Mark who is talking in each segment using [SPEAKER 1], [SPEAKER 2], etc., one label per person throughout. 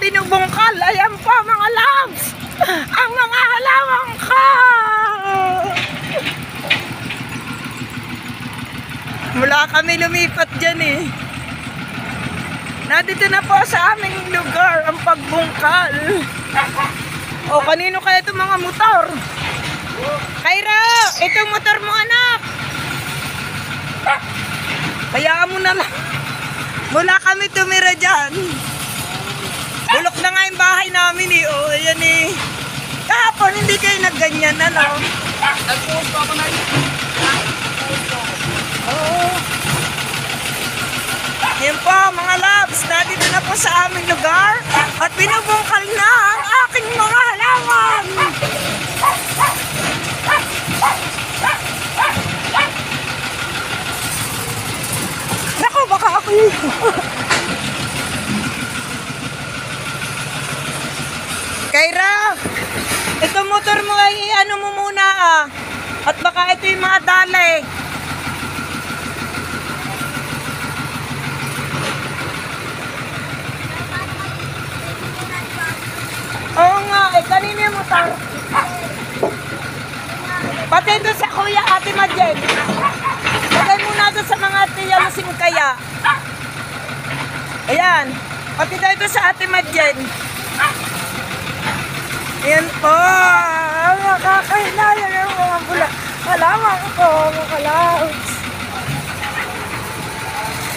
[SPEAKER 1] binubungkal. Ayan po mga loves, ang mga halaman ko. Mula kami lumipat dyan eh. Nandito na po sa aming lugar ang pagbungkal. O, kanino kaya itong mga motor? Kyra, itong motor mo anak. Hayaan mo na lang. Mula kami tumira dyan. Bulok na nga yung bahay namin eh. O, ayan eh. Kahapon hindi kayo nagganyan, ano?
[SPEAKER 2] Nag-post ako na yun.
[SPEAKER 1] Oo. Yan po mga loves, nandito na po sa aming lugar at binubungkal na ang aking mga halaman. Naku, baka ako yun. Kyra, ito motor mo ay ano mo muna ah. At baka ito yung mga dali. Oo nga, eh kanina yung motor. Pati doon sa kuya Ate Madjen. Lagay muna doon sa mga tiyalusing kaya. Ayan, pati doon sa Ate Madjen. Ayan po, nakakahinaya ng mga bula. Halaman ko, mga loves.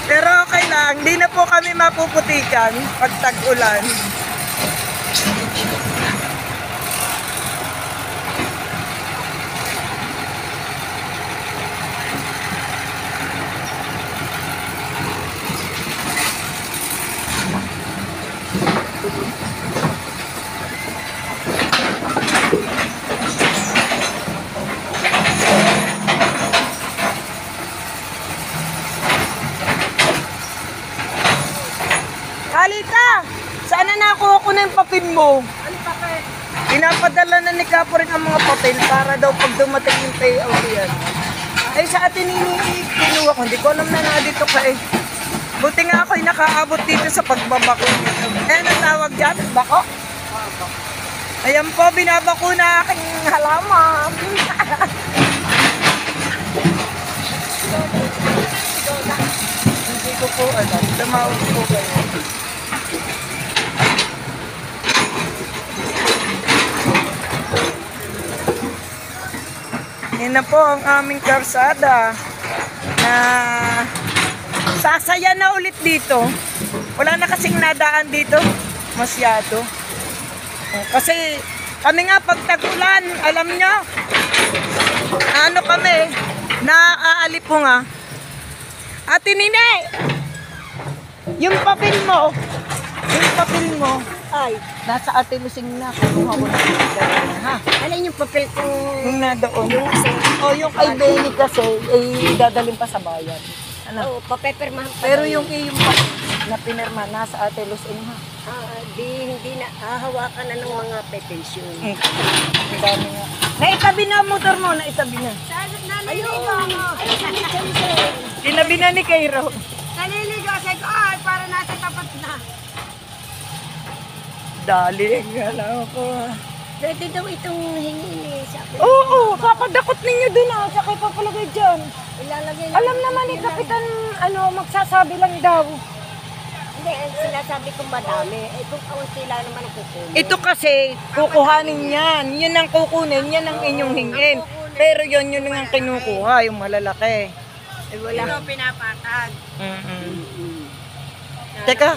[SPEAKER 1] Pero okay lang, hindi na po kami mapuputikan pag tag-ulan. Halika! Saan na nakuha ko na yung papel mo?
[SPEAKER 2] Ano papel?
[SPEAKER 1] Pinapadala na ni Kapo rin ang mga papel para daw pag dumating yung payout yan. Ay sa atin kinuha ko, hindi ko alam na nga dito ka eh. Buti nga ako'y nakaabot dito sa pagbabako. Eh, natawag dyan? Bako? Ayan po, binabako na aking halaman. Hindi ko po alam. Tumawag po kayo. Yan na po ang aming karsada na sasaya na ulit dito. Wala na kasing nadaan dito masyado. Kasi kami nga pag tag-ulan, alam nyo, ano kami, naaalip po nga. Ate Nine, yung papel mo, ay, nasa Ate Lusing na. Kukuha ko na ha.
[SPEAKER 2] Alin yung papel ko?
[SPEAKER 1] Yung na doon. Yung kay Benny kasi, ay dadalhin pa sa bayan. Ano?
[SPEAKER 2] Oo, papepirmahan pa.
[SPEAKER 1] Pero yung na pinirma, nasa Ate Lusing ha.
[SPEAKER 2] Hindi na, hahawakan na ng mga petensyon.
[SPEAKER 1] Ang dami nga. Naitabi na ang motor mo, naitabi na.
[SPEAKER 2] Ayun!
[SPEAKER 1] Tinabi na ni Kyra.
[SPEAKER 2] Naliligo sa ko, ay, para nasa tapat na.
[SPEAKER 1] Dali, alam ko.
[SPEAKER 2] Pwede daw itong hingin eh. Sabi,
[SPEAKER 1] Oo, papadakot ninyo dun ha, saka papalagay dyan.
[SPEAKER 2] ilalagay na.
[SPEAKER 1] Alam naman ni Kapitan, magsasabi lang daw.
[SPEAKER 2] Hindi, sinasabi kong madami. Eh, kung kaunti lang naman ang kukunin.
[SPEAKER 1] Ito kasi, kukuhanin yan. Yan ang kukunin, yan ang inyong hingin. Pero yun ang kinukuha, yung malalaki.
[SPEAKER 2] Eh, wala. Ito pinapatag.
[SPEAKER 1] Teka,